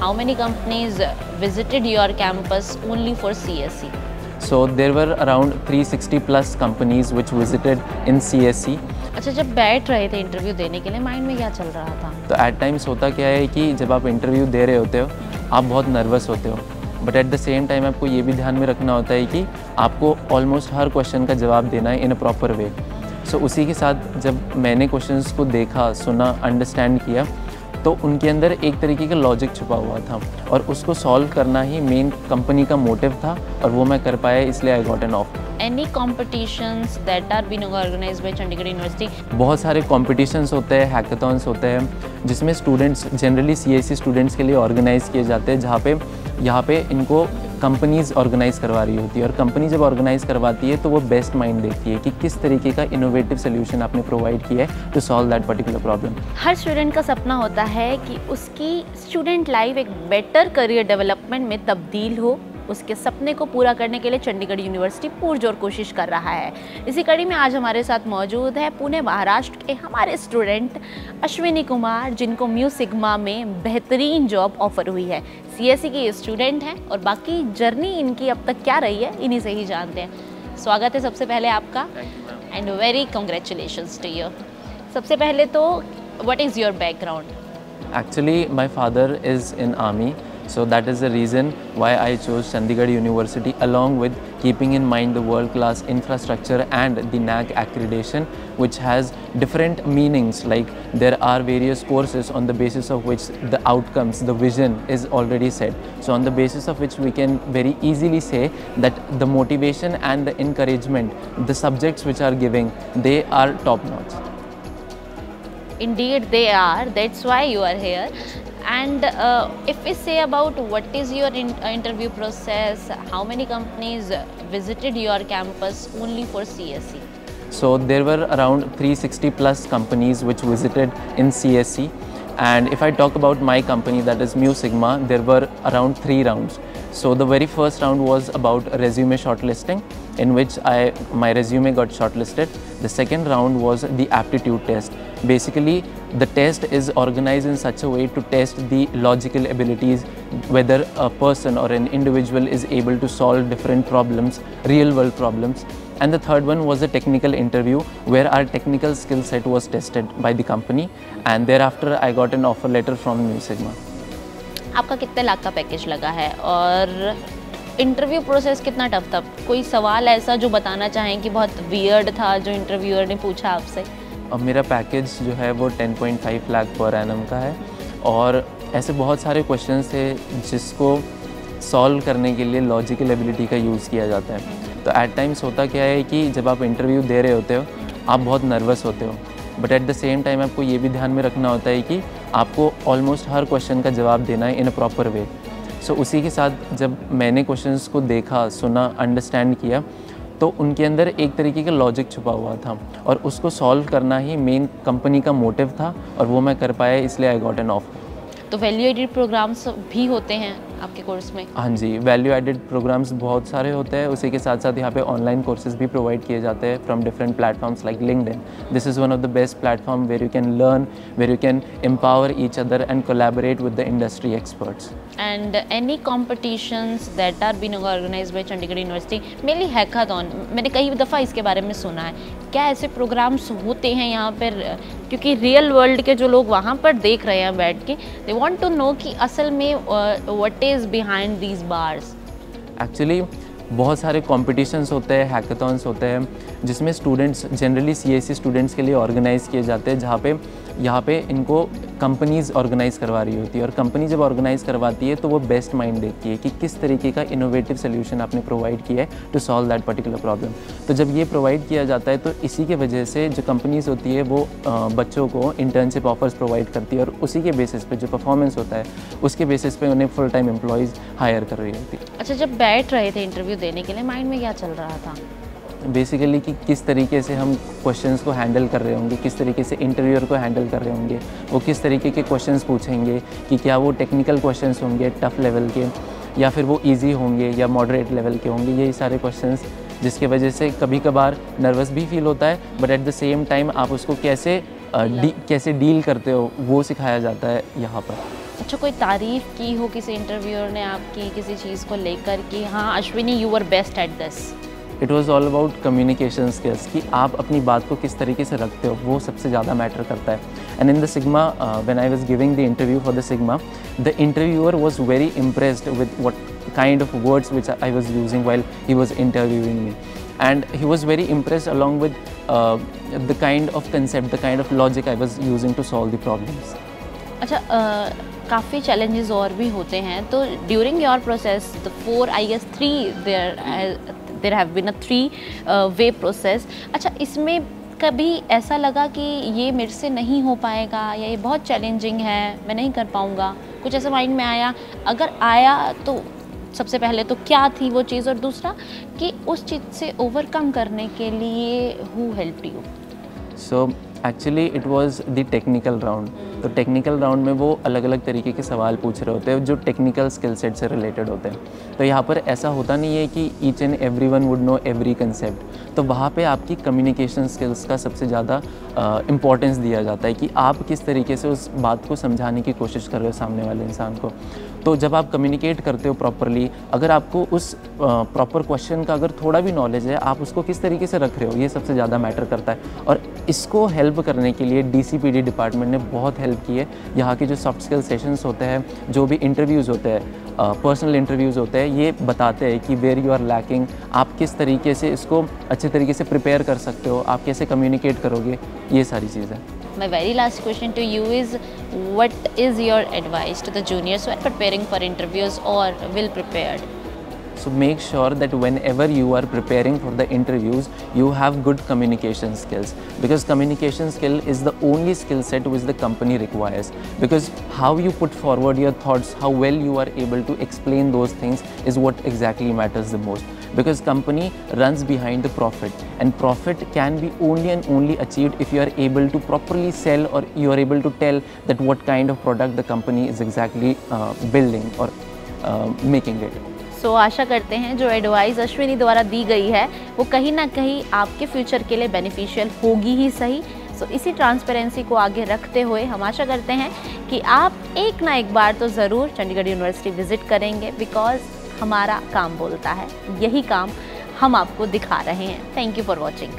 how many companies visited your campus only for CSE? So there were around 360 plus companies which visited in CSE. अच्छा, जब बैठ रहे थे interview देने के लिए माइंड में क्या चल रहा था? तो एट टाइम्स होता क्या है कि जब आप इंटरव्यू दे रहे होते हो आप बहुत नर्वस होते हो, but at the same time आपको ये भी ध्यान में रखना होता है कि आपको ऑलमोस्ट हर क्वेश्चन का जवाब देना है इन अ प्रॉपर वे। सो उसी के साथ जब मैंने क्वेश्चंस को देखा, सुना, अंडरस्टैंड किया तो उनके अंदर एक तरीके का लॉजिक छुपा हुआ था और उसको सॉल्व करना ही मेन कंपनी का मोटिव था और वो मैं कर पाया, इसलिए I got an offer. Any competitions that are being organized by Chandigarh university? बहुत सारे कॉम्पिटिशन्स होते हैं, हैकाथॉन्स होते हैं जिसमें स्टूडेंट्स जनरली CSE स्टूडेंट्स के लिए ऑर्गेनाइज़ किए जाते हैं, जहाँ पे यहाँ पे इनको कंपनीज़ ऑर्गेनाइज़ करवा रही होती है और कंपनी जब ऑर्गेनाइज़ करवाती है तो वो बेस्ट माइंड देखती है कि किस तरीके का इनोवेटिव सोल्यूशन आपने प्रोवाइड किया है to solve that particular problem. हर स्टूडेंट का सपना होता है कि उसकी स्टूडेंट लाइफ एक बेटर करियर डेवलपमेंट में तब्दील हो। उसके सपने को पूरा करने के लिए चंडीगढ़ यूनिवर्सिटी पुरजोर कोशिश कर रहा है। इसी कड़ी में आज हमारे साथ मौजूद है पुणे महाराष्ट्र के हमारे स्टूडेंट अश्विनी कुमार, जिनको म्यू सिग्मा में बेहतरीन जॉब ऑफर हुई है। CSE की स्टूडेंट हैं और बाकी जर्नी इनकी अब तक क्या रही है इन्हीं से ही जानते हैं। स्वागत है सबसे पहले आपका and very congratulations to you. सबसे पहले तो what is your background? Actually, my father is in army, so that is the reason why I chose Chandigarh University, along with keeping in mind the world-class infrastructure and the NAAC accreditation, which has different meanings. Like there are various courses on the basis of which the outcomes, the vision is already set. So on the basis of which we can very easily say that the motivation and the encouragement, the subjects which are giving, they are top-notch. Indeed they are, that's why you are here. And if we say about what is your interview process, how many companies visited your campus only for CSE? So there were around 360 plus companies which visited in CSE, and if I talk about my company, that is Mu Sigma, there were around 3 rounds. So the very first round was about resume shortlisting, in which my resume got shortlisted. The second round was the aptitude test. Basically, the test is organized in such a way to test the logical abilities, whether a person or an individual is able to solve different problems, real world problems. And the third one was a technical interview where our technical skill set was tested by the company, and thereafter I got an offer letter from Mu Sigma. आपका कितने लाख का package लगा है और interview process कितना tough था? कोई सवाल ऐसा जो बताना चाहें कि बहुत वियर्ड था जो इंटरव्यूअर ने पूछा आपसे? अब मेरा पैकेज जो है वो 10.5 लाख पर एनम का है और ऐसे बहुत सारे क्वेश्चंस थे जिसको सॉल्व करने के लिए लॉजिकल एबिलिटी का यूज़ किया जाता है। तो एट टाइम्स होता क्या है कि जब आप इंटरव्यू दे रहे होते हो आप बहुत नर्वस होते हो, but at the same time आपको ये भी ध्यान में रखना होता है कि आपको ऑलमोस्ट हर क्वेश्चन का जवाब देना है इन अ प्रॉपर वे। सो उसी के साथ जब मैंने क्वेश्चंस को देखा, सुना, अंडरस्टैंड किया तो उनके अंदर एक तरीके का लॉजिक छुपा हुआ था और उसको सॉल्व करना ही मेन कंपनी का मोटिव था और वो मैं कर पाया, इसलिए आई गॉट एन ऑफर। तो वैल्यू एडेड प्रोग्राम्स भी होते हैं आपके कोर्स में? हाँ जी, वैल्यू एडेड प्रोग्राम्स बहुत सारे होते हैं। उसी के साथ साथ यहाँ पे ऑनलाइन कोर्सेज भी प्रोवाइड किए जाते हैं from different platforms like LinkedIn. This is one of the best platform where you can learn, where you can empower each other and collaborate with the industry experts. And any competitions that are being organised by Chandigarh University, mainly hackathon, मैंने कई दफ़ा इसके बारे में सुना है। क्या ऐसे प्रोग्राम्स होते हैं यहाँ पर? क्योंकि रियल वर्ल्ड के जो लोग वहाँ पर देख रहे हैं बैठ के, दे वांट टू नो कि असल में what is behind these bars. Actually बहुत सारे कॉम्पिटिशन्स होते हैं, हैकाथॉन्स होते हैं जिसमें स्टूडेंट्स जनरली CSE स्टूडेंट्स के लिए ऑर्गेनाइज़ किए जाते हैं, जहाँ पे यहाँ पे इनको कंपनीज़ ऑर्गेनाइज़ करवा रही होती है और कंपनी जब ऑर्गेनाइज़ करवाती है तो वो बेस्ट माइंड देखती है कि किस तरीके का इनोवेटिव सोल्यूशन आपने प्रोवाइड किया है to solve that particular problem. तो जब ये प्रोवाइड किया जाता है तो इसी के वजह से जो कंपनीज़ होती है वो बच्चों को इंटर्नशिप ऑफर्स प्रोवाइड करती है और उसी के बेसिस पे जो परफॉर्मेंस होता है उसके बेसिस पे उन्हें फुल टाइम एम्प्लॉयज़ हायर कर रही होती है। अच्छा, जब बैठ रहे थे इंटरव्यू देने के लिए माइंड में क्या चल रहा था? बेसिकली कि किस तरीके से हम क्वेश्चंस को हैंडल कर रहे होंगे, किस तरीके से इंटरव्यूअर को हैंडल कर रहे होंगे, वो किस तरीके के क्वेश्चंस पूछेंगे, कि क्या वो टेक्निकल क्वेश्चंस होंगे टफ़ लेवल के या फिर वो इजी होंगे या मॉडरेट लेवल के होंगे। यही सारे क्वेश्चंस जिसके वजह से कभी कभार नर्वस भी फील होता है, but at the same time आप उसको कैसे डील करते हो वो सिखाया जाता है यहाँ पर। अच्छा, कोई तारीफ़ की हो किसी इंटरव्यूअर ने आपकी किसी चीज़ को लेकर कि हाँ Ashwini you are best at this? It was all about communication skills, कि आप अपनी बात को किस तरीके से रखते हो, वो सबसे ज़्यादा मैटर करता है. And in the sigma, when I was giving the interview for the sigma, the interviewer was very impressed with what kind of words which I was using while he was interviewing me, and he was very impressed along with the kind of concept, the kind of logic I was using to solve the problems. अच्छा, काफ़ी challenges और भी होते हैं, तो during your process the 4 I guess 3 there have been a 3 way process. अच्छा, इसमें कभी ऐसा लगा कि ये मेरे से नहीं हो पाएगा या ये बहुत चैलेंजिंग है, मैं नहीं कर पाऊँगा, कुछ ऐसा माइंड में आया? अगर आया तो सबसे पहले तो क्या थी वो चीज़, और दूसरा कि उस चीज़ से ओवरकम करने के लिए who helped you? So actually it was the technical round. तो टेक्निकल राउंड में वो अलग अलग तरीके के सवाल पूछ रहे होते हैं जो टेक्निकल स्किल सेट से रिलेटेड होते हैं. तो यहाँ पर ऐसा होता नहीं है कि each and everyone would know every concept. तो वहाँ पे आपकी कम्युनिकेशन स्किल्स का सबसे ज़्यादा इम्पोर्टेंस दिया जाता है कि आप किस तरीके से उस बात को समझाने की कोशिश कर रहे हो सामने वाले इंसान को. तो जब आप कम्युनिकेट करते हो प्रॉपरली, अगर आपको उस प्रॉपर क्वेश्चन का अगर थोड़ा भी नॉलेज है, आप उसको किस तरीके से रख रहे हो, ये सबसे ज़्यादा मैटर करता है. और इसको हेल्प करने के लिए DCPD डिपार्टमेंट ने बहुत हेल्प की है. यहाँ के जो सॉफ्ट स्किल सेशंस होते हैं, जो भी इंटरव्यूज़ होते हैं, पर्सनल इंटरव्यूज़ होते हैं, ये बताते हैं कि वेयर यू आर लैकिंग, आप किस तरीके से इसको अच्छे तरीके से प्रिपेयर कर सकते हो, आप कैसे कम्युनिकेट करोगे, ये सारी चीज़ें. My very last question to you is, what is your advice to the juniors who are preparing for interviews or will prepared? So make sure that whenever you are preparing for the interviews, you have good communication skills, because communication skill is the only skill set which the company requires. Because how you put forward your thoughts, how well you are able to explain those things is what exactly matters the most. Because company runs behind the profit, and profit can be only and only achieved if you are able to properly sell, or you are able to tell that what kind of product the company is exactly building or making it. सो आशा करते हैं जो advice Ashwini द्वारा दी गई है वो कहीं ना कहीं आपके फ्यूचर के लिए बेनिफिशियल होगी ही सही. सो इसी ट्रांसपेरेंसी को आगे रखते हुए हम आशा करते हैं कि आप एक ना एक बार तो ज़रूर चंडीगढ़ यूनिवर्सिटी विज़िट करेंगे, बिकॉज हमारा काम बोलता है, यही काम हम आपको दिखा रहे हैं. Thank you for watching.